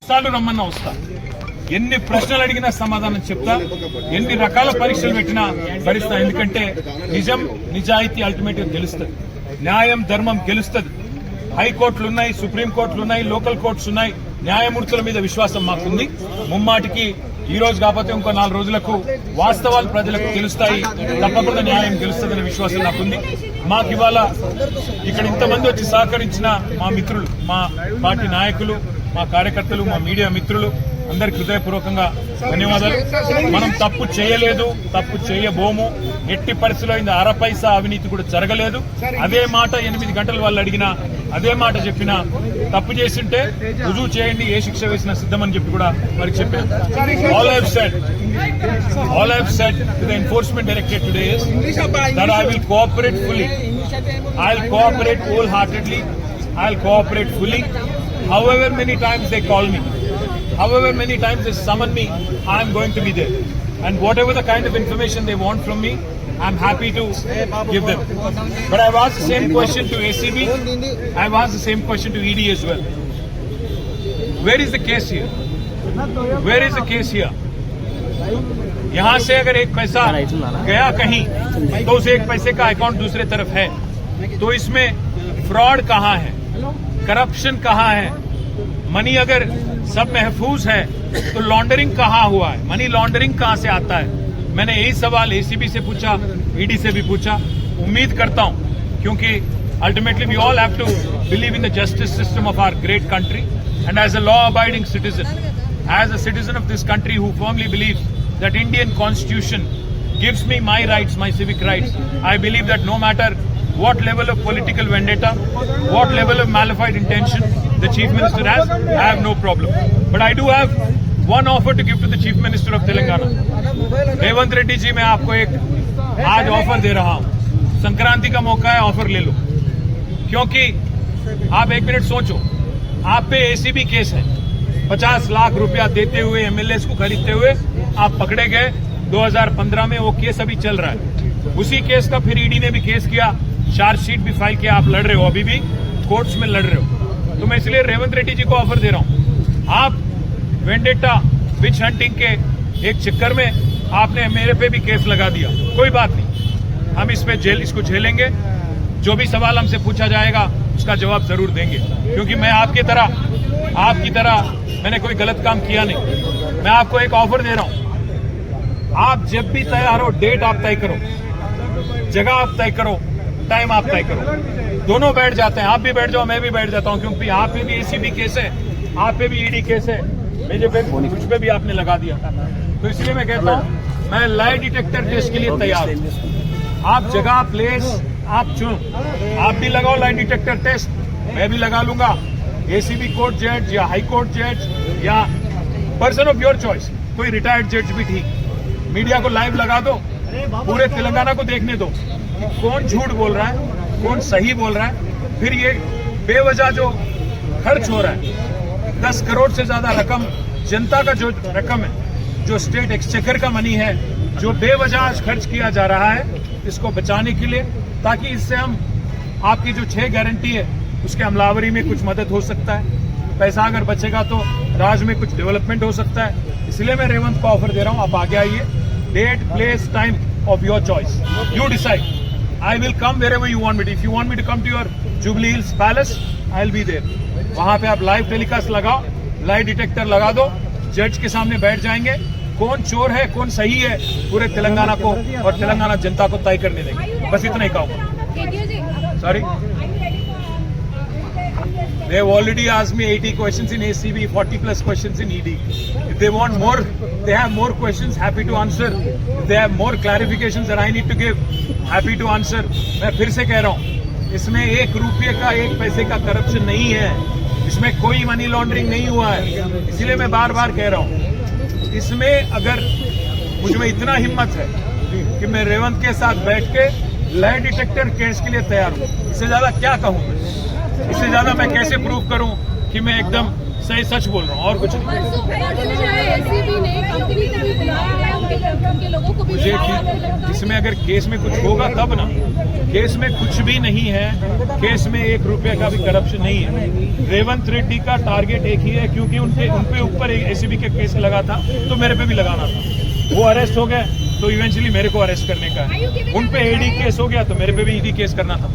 సార్లు రమ్మన్నా వస్తా. ఎన్ని ప్రశ్నలు అడిగినా సమాధానం చెప్తా, ఎన్ని రకాల పరీక్షలు పెట్టినా భరిస్తా. ఎందుకంటే నిజం నిజాయితీ అల్టిమేట్ గా గెలుస్తుంది, న్యాయం ధర్మం గెలుస్తుంది. హైకోర్టులు ఉన్నాయి, సుప్రీంకోర్టులు ఉన్నాయి, లోకల్ కోర్ట్స్ ఉన్నాయి. న్యాయమూర్తుల మీద విశ్వాసం మాకుంది. ముమ్మాటికి ఈ రోజు కాకపోతే ఇంకో 4 రోజులకు వాస్తవాలు ప్రజలకు తెలుస్తాయి. తప్పకుండా న్యాయం గెలుస్తుందనే విశ్వాసం నాకుంది. మాకు ఇవాళ ఇక్కడ ఇంతమంది వచ్చి సహకరించిన మా మిత్రులు, మా పార్టీ నాయకులు, మా కార్యకర్తలు, మా మీడియా మిత్రులు అందరికి హృదయపూర్వకంగా ధన్యవాదాలు. మనం తప్పు చేయలేదు, తప్పు చేయబోము. ఎట్టి పరిస్థితుల్లో ఇంత అరపైసా అవినీతి కూడా జరగలేదు. అదే మాట 8 గంటలు వాళ్ళు అడిగినా, అదే మాట చెప్పినా, తప్పు చేస్తుంటే రుజువు చేయండి, ఏ శిక్ష వేసినా సిద్ధమని చెప్పి కూడా వారికి చెప్పాను. All I have said to the enforcement directorate today is that I will cooperate fully. I'll cooperate wholeheartedly. I'll cooperate fully. However many times they call me, however many times they summon me, I'm going to be there. And whatever the kind of information they want from me, I'm happy to give them. But I've asked the same question to ACB. I've asked the same question to ED as well. Where is the case here? Where is the case here? यहां से अगर एक पैसा गया कहीं तो उस एक पैसे का अकाउंट दूसरे तरफ है, तो इसमें फ्रॉड कहां है, करप्शन कहां है? मनी अगर सब महफूज है तो लॉन्ड्रिंग कहां हुआ है, मनी लॉन्ड्रिंग कहां से आता है? मैंने यही सवाल एसीबी से पूछा, ईडी से भी पूछा. उम्मीद करता हूं, क्योंकि ultimately we all have to believe in the justice system of our great country, and as a law abiding citizen, as a citizen of this country who firmly believes that Indian constitution gives me my rights, my civic rights, I believe that no matter what level of political vendetta, what level of malafide intention the chief minister has, I have no problem. But I do have one offer to give to the chief minister of Telangana. Revanth Reddy ji, मैं आपको एक आज offer दे रहा हूं. संक्रांति का मौका है, offer ले लो. क्योंकि आप 1 मिनट सोचो, आप पे एसीबी केस है. 50 लाख रुपया देते हुए, एमएलएस को खरीदते हुए आप पकड़े गए 2015 में. वो केस अभी चल रहा है. उसी केस का फिर ईडी ने भी केस किया, चार्जशीट भी फाइल किया. आप लड़ रहे हो, अभी भी कोर्ट्स में लड़ रहे हो. तो मैं इसलिए रेवंत रेड्डी जी को ऑफर दे रहा हूं. आप वेंडेटा, विच हंटिंग के एक चक्कर में आपने मेरे पे भी केस लगा दिया. कोई बात नहीं, हम इसको झेलेंगे. जो भी सवाल हमसे पूछा जाएगा उसका जवाब जरूर देंगे, क्योंकि मैं आपकी तरह मैंने कोई गलत काम किया नहीं. मैं आपको एक ऑफर दे रहा हूं. आप जब भी तैयार हो, डेट आप तय करो, जगह आप तय करो, टाइम आप तय करो. दोनों बैठ जाते हैं. आप भी बैठ जाओ, मैं भी बैठ जाता हूं, क्योंकि आप पे भी एसीबी केस है, आप पे भी ईडी केस है, मुझ पे भी आपने लगा दिया. तो इसलिए मैं कहता हूं, मैं लाई डिटेक्टर टेस्ट के लिए तैयार हूं. आप जगह, प्लेस आप चुनो. आप भी लगाओ लाई डिटेक्टर टेस्ट, मैं भी लगा लूंगा. एसीबी कोर्ट जज या हाई कोर्ट जज या पर्सन ऑफ योर चॉइस, कोई रिटायर्ड जज भी ठीक. मीडिया को लाइव लगा दो, पूरे तेलंगाना को देखने दो कि कौन झूठ बोल रहा है, कौन सही बोल रहा है. फिर ये बेवजह जो खर्च हो रहा है, 10 करोड़ से ज्यादा रकम, जनता का जो रकम है, जो स्टेट एक्सचेकर का मनी है, जो बेवजह खर्च किया जा रहा है, इसको बचाने के लिए, ताकि इससे हम आपकी जो 6 गारंटी है उसके अमलावरी में कुछ मदद हो सकता है. पैसा अगर बचेगा तो राज्य में कुछ डेवलपमेंट हो सकता है. इसलिए मैं रेवंत को ऑफर दे रहा हूं, आप आगे आइए. Date, place, time of your choice, you decide. I will come wherever you want me. If you want me to come to your Jubilee Hills palace, I will be there. वहां पे आप लाइव टेलीकास्ट लगाओ, lie detector लगा दो, जज के सामने बैठ जाएंगे. कौन चोर है, कौन सही है, पूरे तेलंगाना को और तेलंगाना जनता को तय करने देंगे. बस इतना ही कहूंगा. Sorry, they have already asked me 80 questions in ACB, 40 plus questions in ED. If they want more, they have more questions, happy to answer. If they have more clarifications that I need to give, happy to answer. मैं फिर से कह रहा हूँ, इसमें 1 रुपये का, 1 पैसे का करप्शन नहीं है. इसमें कोई मनी लॉन्ड्रिंग नहीं हुआ है. इसीलिए मैं बार बार कह रहा हूँ, इसमें अगर मुझ में इतना हिम्मत है कि मैं रेवंत के साथ बैठ के लाई डिटेक्टर केस के लिए तैयार हूँ. इससे ज्यादा क्या कहूँ? इससे ज्यादा मैं कैसे प्रूव करूं कि मैं एकदम सही सच बोल रहा हूँ और कुछ नहीं। एसीबी ने कंपनी को भी बुलाया है, उनके लोगों को भी मुझे बुलाया है। इसमें अगर केस में कुछ होगा तब ना, केस में कुछ भी नहीं है, केस में 1 रुपए का भी करप्शन नहीं है। रेवंत रेड्डी का टारगेट एक ही है, क्योंकि उनके ऊपर एक एसीबी के केस लगा था तो मेरे पे भी लगाना था। वो अरेस्ट हो गए तो इवेंचुअली मेरे को अरेस्ट करने का है। उन पे ईडी केस हो गया तो मेरे पे भी ईडी केस करना था।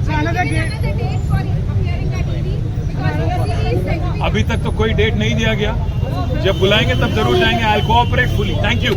अभी तक तो कोई डेट नहीं दिया गया, जब बुलाएंगे तब जरूर जाएंगे। आई कोऑपरेट फुली। Thank you.